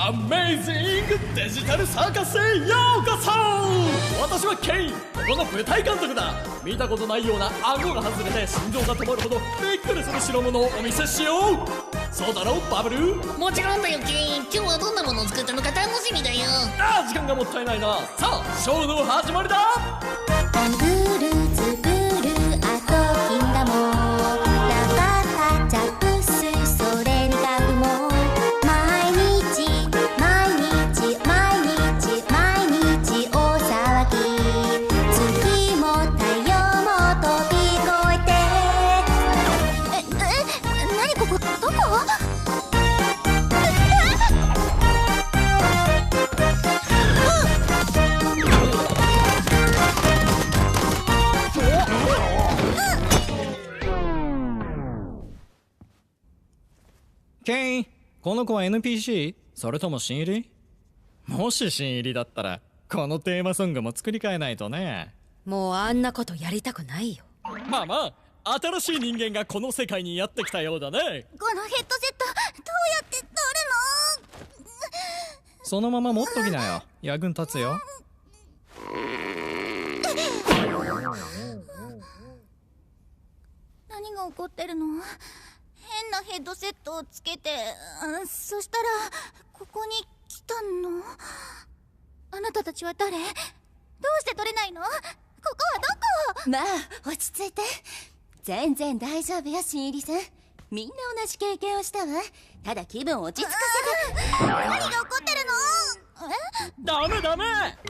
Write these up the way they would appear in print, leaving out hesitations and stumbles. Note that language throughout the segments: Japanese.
アメイジングデジタルサーカスへようこそ。私はケイン、この舞台監督だ。見たことないような顎が外れて心臓が止まるほどびっくりする代物をお見せしよう。そうだろバブル。もちろんだよケイン、今日はどんなものを作ったのか楽しみだよ。ああ時間がもったいないな。さあショーの始まりだ。アングル作るあと金だもん、ラバータチャプスそれにガブも毎日毎日毎日毎日大騒ぎ、月も太陽も飛び越えて何ここどこ？ケイン、この子は NPC？ それとも新入り？もし新入りだったらこのテーマソングも作り変えないとね。もうあんなことやりたくないよ。まあまあ新しい人間がこの世界にやってきたようだね。このヘッドセットどうやって取るの？そのまま持っときなよ、役に立つよ。何が起こってるの？変なヘッドセットをつけて、そしたらここに来たの？あなたたちは誰？どうして取れないの？ここはどこ？まあ落ち着いて、全然大丈夫よ新入りさん。みんな同じ経験をしたわ。ただ気分を落ち着かせて。何が起こってるの？ダメダメ、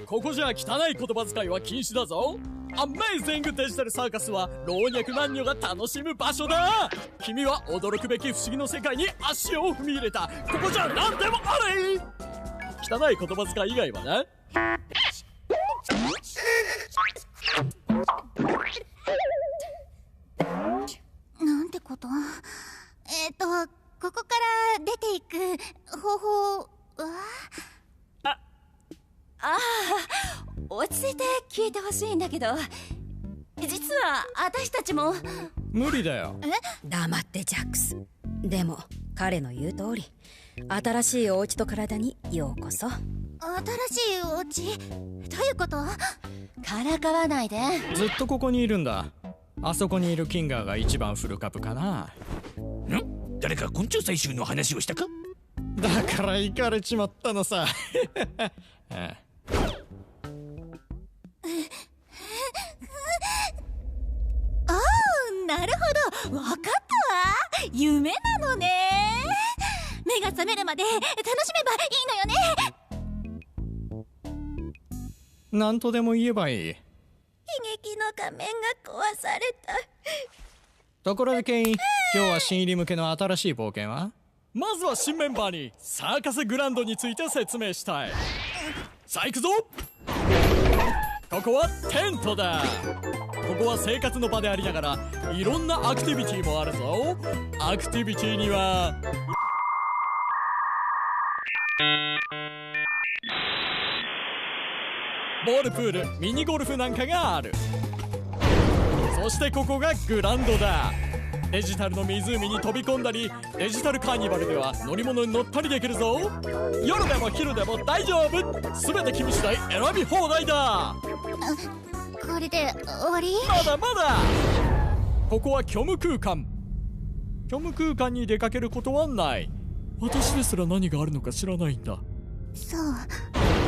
ここじゃ汚い言葉遣いは禁止だぞ。アメイジングデジタルサーカスは老若男女が楽しむ場所だ。君は驚くべき不思議の世界に足を踏み入れた。ここじゃ何でもあれ。汚い言葉遣い以外はな。なんてこと？ここから出ていく方法は？ああ、落ち着いて聞いてほしいんだけど、実は私たちも。無理だよ。黙ってジャックス。でも彼の言う通り、新しいお家と体にようこそ。新しいお家？どういうこと？からかわないで。ずっとここにいるんだ。あそこにいるキンガーが一番フル株かな。誰か昆虫採集の話をしたか？だから行かれちまったのさ。なるほど、わかったわ。夢なのね。目が覚めるまで楽しめばいいのよね。なんとでも言えばいい。悲劇の仮面が壊された。ところでケイン、今日は新入り向けの新しい冒険は？まずは新メンバーにサーカスグランドについて説明したい。さあ行くぞ。ここはテントだ。ここは生活の場でありながらいろんなアクティビティもあるぞ。アクティビティにはボールプール、ミニゴルフなんかがある。そしてここがグランドだ。デジタルの湖に飛び込んだり、デジタルカーニバルでは乗り物に乗ったりできるぞ。夜でも昼でも大丈夫。全て君次第選び放題だ。これで終わり？まだまだ。ここは虚無空間。虚無空間に出かけることはない。私ですら何があるのか知らないんだ。そう。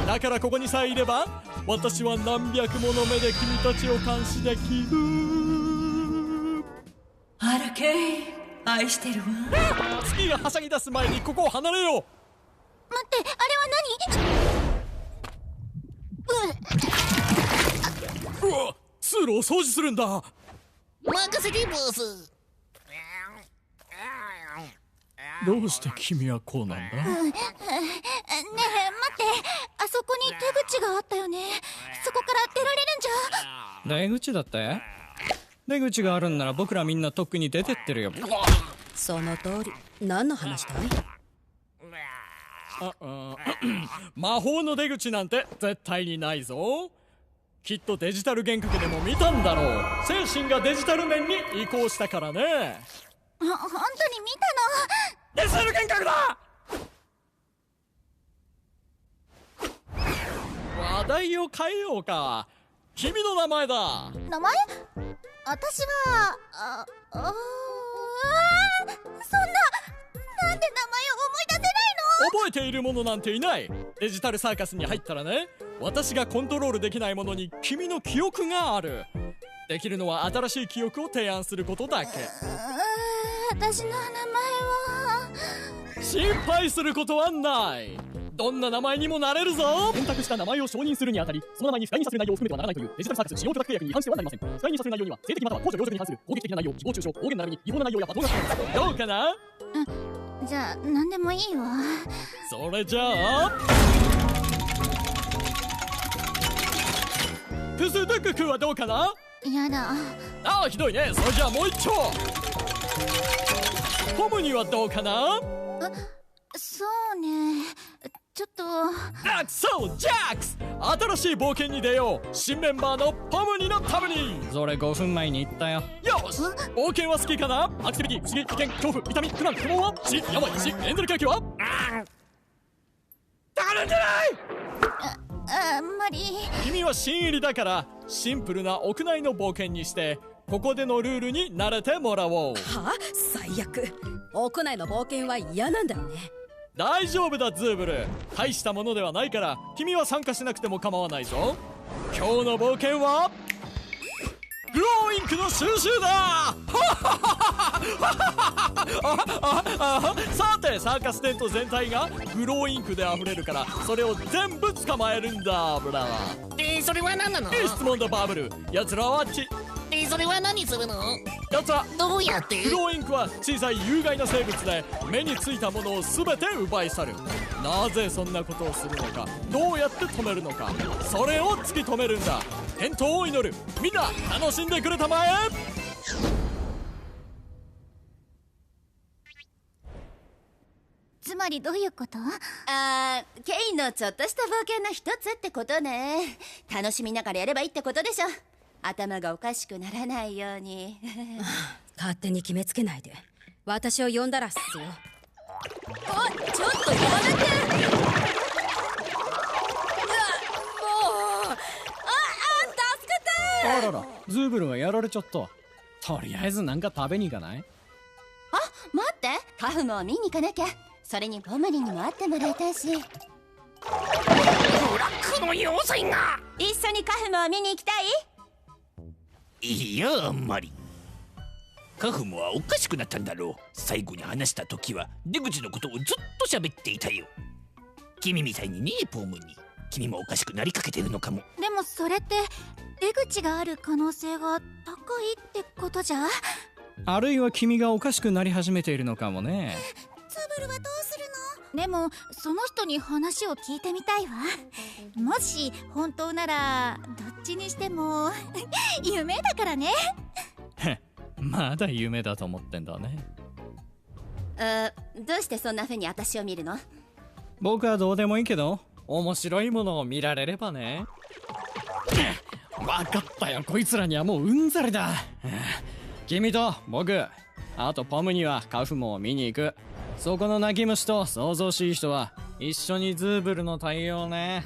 だからここにさえいれば私は何百もの目で君たちを監視できる。あらケイ、愛してるわ。月がはしゃぎ出す前にここを離れよう。待って、あれは何？うわ、通路を掃除するんだ。任せてボス。どうして君はこうなんだ？ねえ待って、あそこに出口があったよね。そこから出られるんじゃ？出口だって？出口があるんなら僕らみんなとっくに出てってるよ。その通り。何の話だい？魔法の出口なんて絶対にないぞ。きっとデジタル幻覚でも見たんだろう。精神がデジタル面に移行したからね。本当に見たの？デジタル幻覚だ。題を変えようか。君の名前だ。名前？私はそんな、なんで名前を思い出せないの？覚えているものなんていない。デジタルサーカスに入ったらね、私がコントロールできないものに君の記憶がある。できるのは新しい記憶を提案することだけ。私の名前は心配することはない。どんな名前にもなれるぞ。選択した名前を承認するにあたり、その名前に不快にさせる内容を含めてはならないというデジタルサーカス使用許諾契約に違反してはなりません。不快にさせる内容には性的または公序良俗に反する攻撃的な内容、誹謗中傷、暴言並びに違法な内容や罵倒が含まれます。どうかな？じゃあ何でもいいわ。それじゃあプスドゥク君はどうかな？やだ。ああ、ひどいね。それじゃあもう一丁。ポムにはどうかな？そうね、ちょっと。あ、そうジャックス、新しい冒険に出よう。新メンバーのポムニのために。それ5分前に言ったよ。よし、冒険は好きかな？アクティビティ、不思議、危険、恐怖、痛み、苦難、不毛は死、病、死、エンゼルケーキは頼んでない。あんまり。君は新入りだからシンプルな屋内の冒険にして、ここでのルールに慣れてもらおう。はあ、最悪。屋内の冒険は嫌なんだよね。大丈夫だズーブル、大したものではないから君は参加しなくても構わないぞ。今日の冒険はグローインクの収集ださて、サーカステント全体がグローインクで溢れるから、それを全部捕まえるんだブラ。それは何なの？いい質問だバブル。奴らはそれは何するの？奴はどうやって？グローインクは小さい有害な生物で、目についたものを全て奪い去る。なぜそんなことをするのか、どうやって止めるのか、それを突き止めるんだ。健闘を祈る。みんな楽しんでくれたまえ。つまりどういうこと？ケイのちょっとした冒険の一つってことね。楽しみながらやればいいってことでしょ。頭がおかしくならないように勝手に決めつけないで。私を呼んだらっすよ。あ、ちょっとやめて。もう、助けて。あらら、ズーブルはやられちゃった。とりあえずなんか食べに行かない？待って、カフも見に行かなきゃ。それにポムリンにも会ってもらいたいし。ブラックの要塞が。一緒にカフも見に行きたい？いや、あんまり。カフモはおかしくなったんだろう。最後に話した時は出口のことをずっと喋っていたよ。君みたいにね、ポムに。君もおかしくなりかけてるのかも。でもそれって出口がある可能性が高いってことじゃ？あるいは君がおかしくなり始めているのかもね。ツブルはどうするの？でもその人に話を聞いてみたいわ。もし本当ならどっちにしても夢だからね。まだ夢だと思ってんだね。どうしてそんな風に私を見るの？僕はどうでもいいけど、面白いものを見られればね。わかったよ、こいつらにはもううんざりだ。君と僕、あとポムにはカフモを見に行く。そこの泣き虫と想像しい人は一緒にズーブルの対応ね。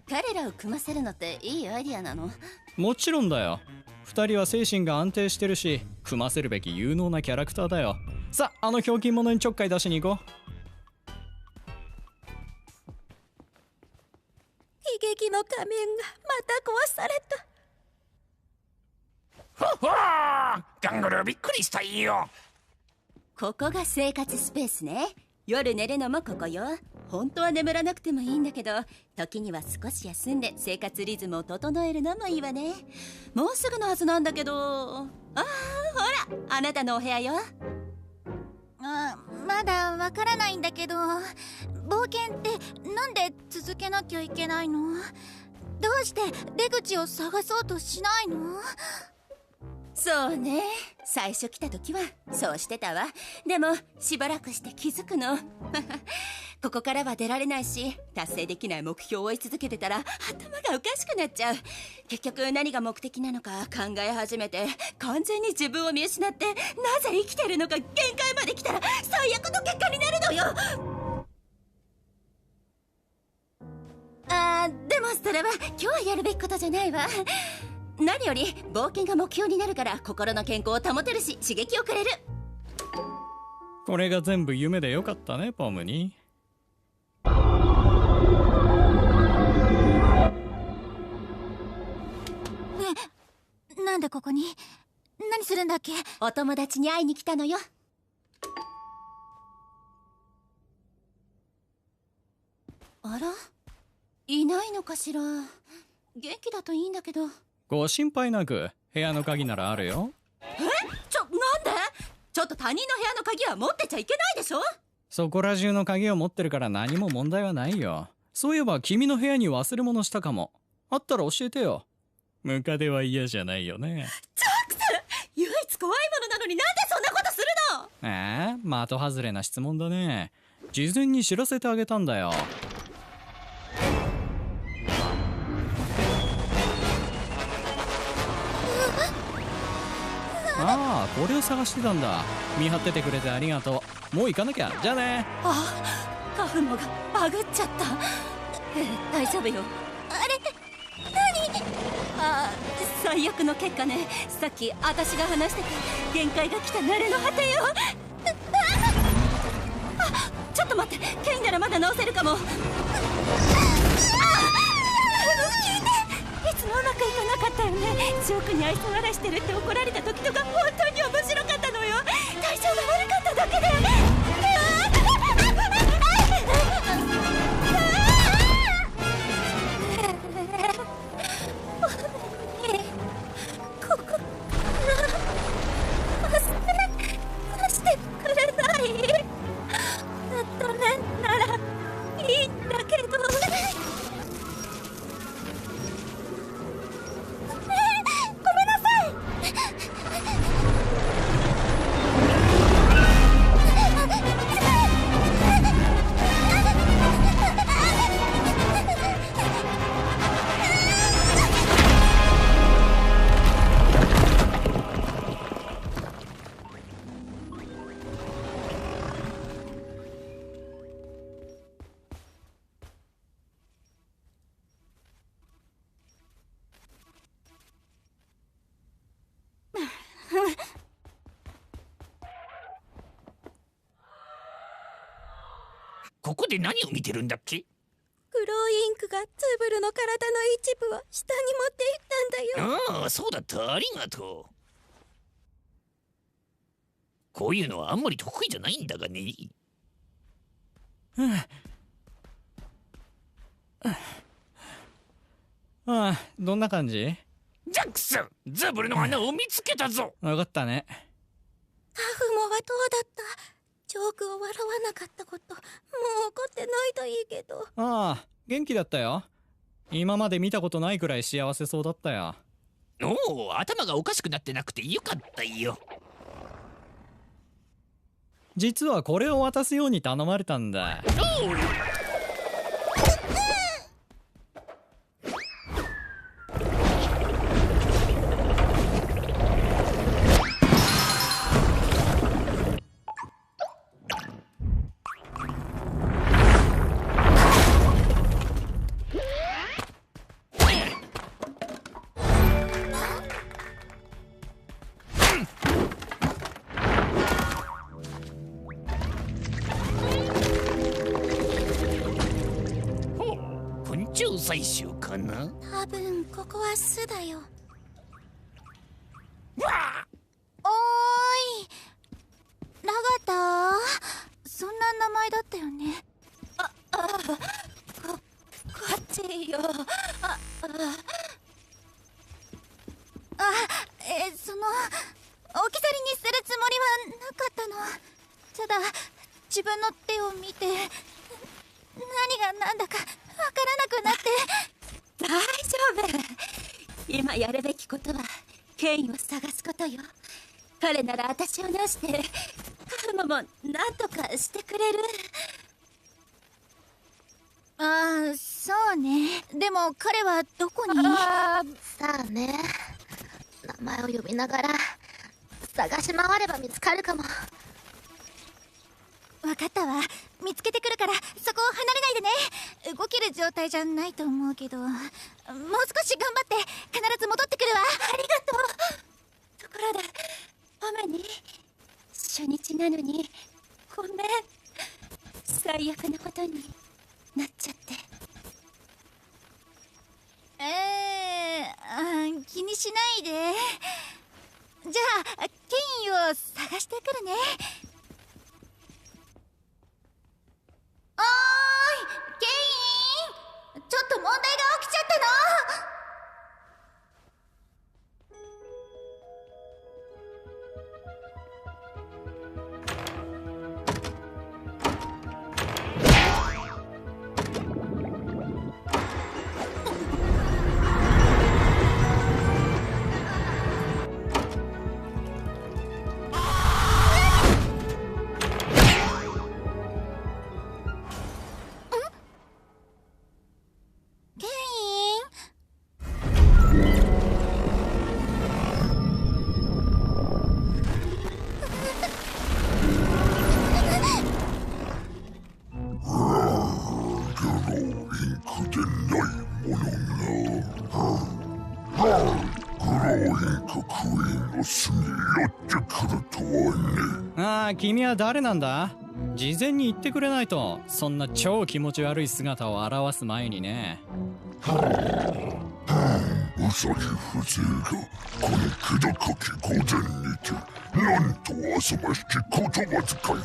彼らを組ませるのっていいアイディアなの？もちろんだよ。二人は精神が安定してるし、組ませるべき有能なキャラクターだよ。さあ、ひょうきん者にちょっかい出しに行こう。悲劇の仮面がまた壊された。ほほー、ガングルーびっくりしたよ。ここが生活スペースね。夜寝るのもここよ。本当は眠らなくてもいいんだけど、時には少し休んで生活リズムを整えるのもいいわね。もうすぐのはずなんだけど。ほら、あなたのお部屋よ。まだわからないんだけど、冒険ってなんで続けなきゃいけないの？どうして出口を探そうとしないの？そうね、最初来た時はそうしてたわ。でもしばらくして気づくの。ここからは出られないし、達成できない目標を追い続けてたら頭がおかしくなっちゃう。結局何が目的なのか考え始めて、完全に自分を見失って、なぜ生きてるのか限界まで来たら最悪の結果になるのよ。それは今日はやるべきことじゃないわ。何より冒険が目標になるから心の健康を保てるし刺激をくれる。これが全部夢でよかったね、ポムに。なんでここに？何するんだっけ？お友達に会いに来たのよ。あら、いないのかしら。元気だといいんだけど。ご心配なく、部屋の鍵ならあるよ。なんで？ちょっと他人の部屋の鍵は持ってちゃいけないでしょ。そこら中の鍵を持ってるから何も問題はないよ。そういえば君の部屋に忘れ物したかも。あったら教えてよ。ムカデは嫌じゃないよね。ジャックス、唯一怖いものなのになんでそんなことするの？的外れな質問だね。事前に知らせてあげたんだよ。ああ、これを探してたんだ。見張っててくれてありがとう。もう行かなきゃ。じゃあね。カフモがバグっちゃった。大丈夫よ。あれ、何？最悪の結果ね。さっき私が話してた限界が来た慣れの果てよ。ちょっと待って、ケインならまだ直せるかも。聞いて、いつもうまくいかなかったよね。ジョークに愛想笑いしてるって怒られた時とか本当に面白かったのよ。体調が悪かっただけで。ここで何を見てるんだっけ？黒いインクがツブルの体の一部を下に持っていったんだよ。ああ、そうだった。ありがとう。こういうのはあんまり得意じゃないんだがね。どんな感じ？ジャックス、ザブルの穴を見つけたぞ。分かったね。カフモはどうだった？ジョークを笑わなかったこと、もう怒ってないといいけど。ああ、元気だったよ。今まで見たことないくらい幸せそうだったよ。おお、頭がおかしくなってなくてよかったよ。実はこれを渡すように頼まれたんだ。おう。採集かな？多分ここは巣だよ。わあ！おーい、ラガター、そんな名前だったよね。こっちよ。その置き去りにするつもりはなかったの。ただ自分の手を見て何が何だかわからなくなって。大丈夫。今やるべきことはケインを探すことよ。彼なら私を直してカフモも何とかしてくれる。そうね。でも彼はどこに？さあね、名前を呼びながら探し回れば見つかるかも。わかったわ。見つけてくるからそこを離れないでね。動ける状態じゃないと思うけど、もう少し頑張って必ず戻ってくるわ。ありがとう。ところでホムに初日なのにごめん、最悪なことになっちゃって。気にしないで。じゃあケインを探してくるね。おーいケイン、ちょっと問題が起きちゃったの。ああ、君は誰なんだ？事前に言ってくれないと、そんな超気持ち悪い姿を表す前にね。ウサギ風情がこの気高き御前にてなんとあそばしき言葉遣い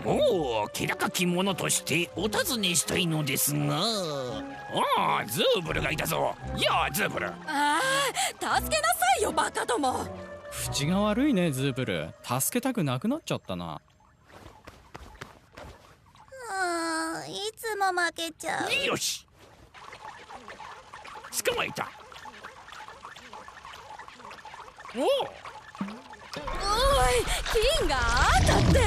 を。おお、気高き者としてお尋ねしたいのですが。おお、ズーブルがいたぞ。やあズーブル。ああ、助けなさいよバカども。口が悪いねズーブル。助けたくなくなっちゃったな。いつも負けちゃう。よし、捕まえた。おお、おい、金があったって。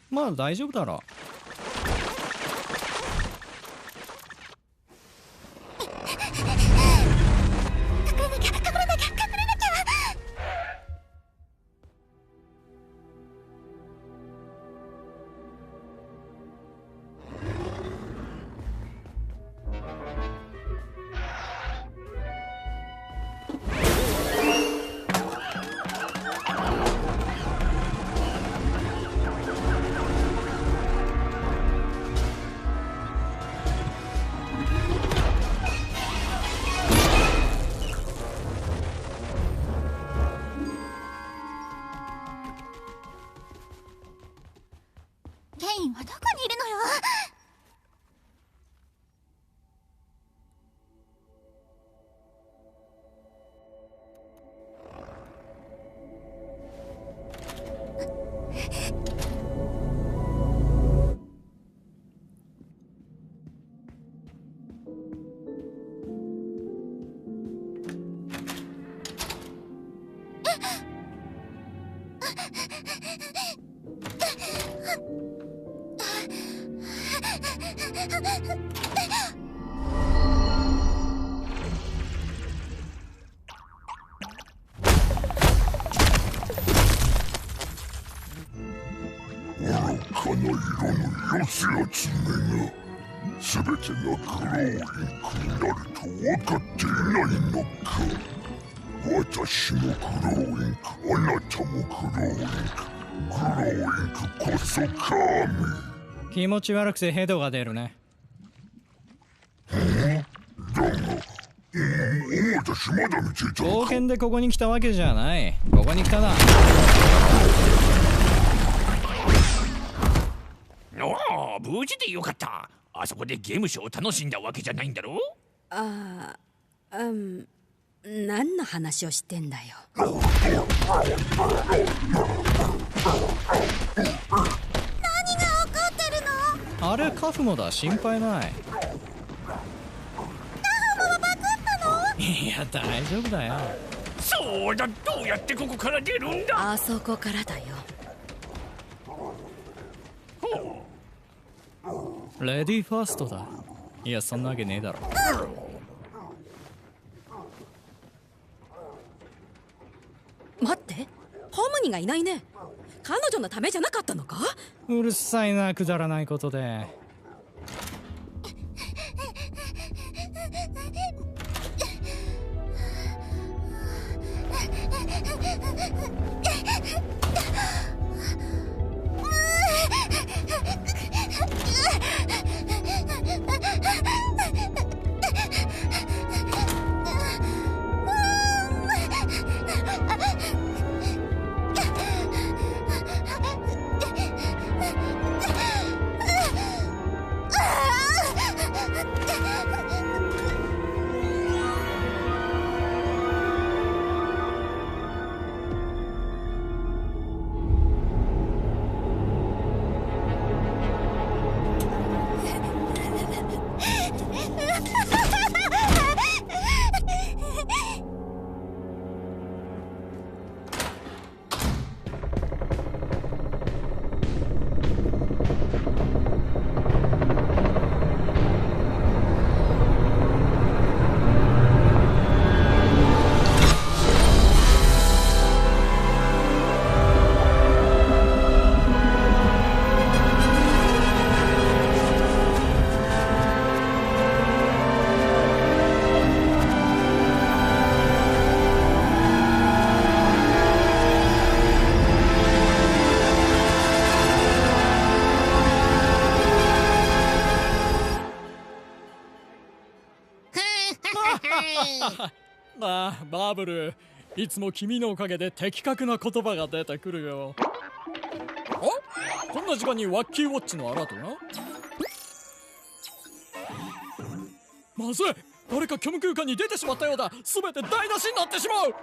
まあ大丈夫だろ。ケインはどこにいるのよ。愚かな色のよせ集めが全てがクローインクになると分かっていないのか。私もクローインク、あなたもクローインク、クローインクこそ神。気持ち悪くてヘドが出るね。だが、お前たちまだ見ていたのか。冒険でここに来たわけじゃない。ここに来たな。おお、無事でよかった。あそこでゲームショーを楽しんだわけじゃないんだろう。ああ、何の話をしてんだよ。何が起こってるの？あれカフモだ、心配ない。カフモはパクったの？いや大丈夫だよ。そうだ、どうやってここから出るんだ。あそこからだよ。レディーファーストだ。いやそんなわけねえだろ。待って、ハムニがいないね。彼女のためじゃなかったのか？うるさいな、くだらないことで。ああ、バブル、いつも君のおかげで的確な言葉が出てくるよ。あ、こんな時間にワッキーウォッチのアラートが。まずい、誰か虚無空間に出てしまったようだ。全て台無しになってしまう。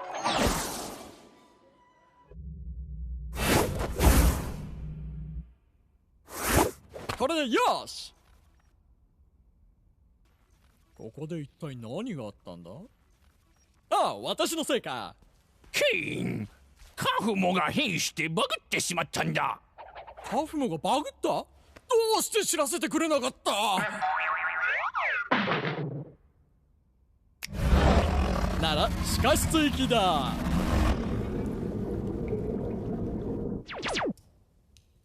これでよし。ここで一体何があったんだ？ああ、私のせいか。ケイン、カフモが変異してバグってしまったんだ。カフモがバグった？どうして知らせてくれなかった？なら地下室行きだ。あ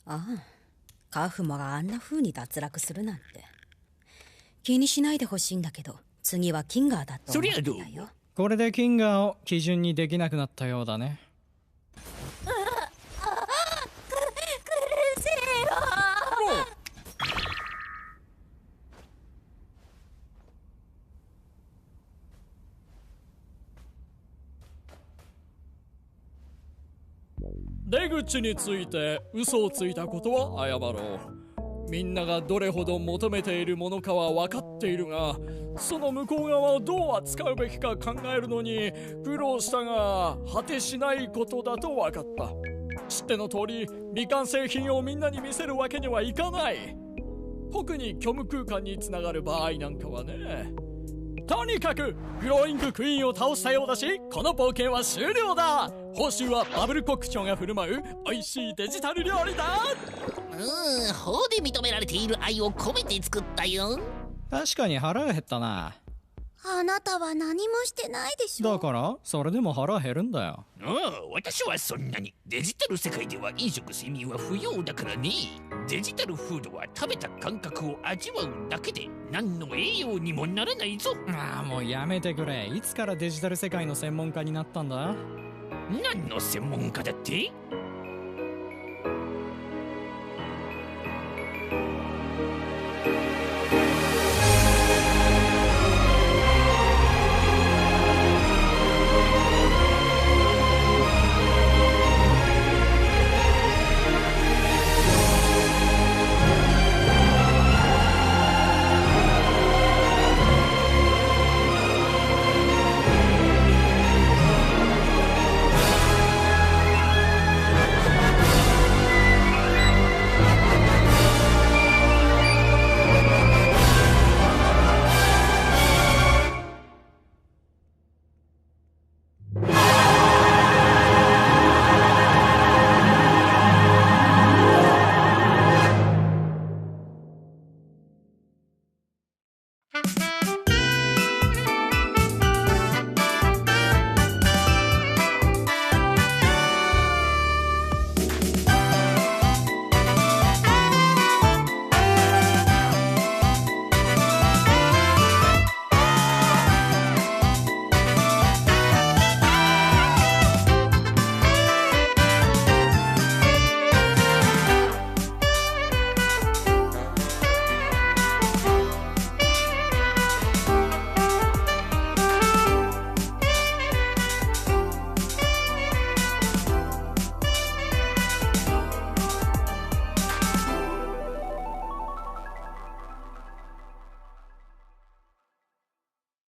あ、カフモがあんな風に脱落するなんて。気にしないでほしいんだけど、次はキンガーだと思ってたよ。これでキンガーを基準にできなくなったようだね。苦しいよ。出口について嘘をついたことは謝ろう。みんながどれほど求めているものかは分かっているが、その向こう側をどう扱うべきか考えるのに苦労したが、果てしないことだと分かった。知っての通り、未完成品をみんなに見せるわけにはいかない。特に虚無空間につながる場合なんかはね。とにかくグローインククイーンを倒したようだし、この冒険は終了だ。報酬はバブルコック長が振る舞う美味しいデジタル料理だ。法で認められている愛を込めて作ったよ。確かに腹が減ったな。あなたは何もしてないでしょ。だからそれでも腹減るんだよ。ああ、私はそんなに。デジタル世界では飲食睡眠は不要だからね。デジタルフードは食べた感覚を味わうだけで何の栄養にもならないぞ。ああ、もうやめてくれ。いつからデジタル世界の専門家になったんだ？何の専門家だって？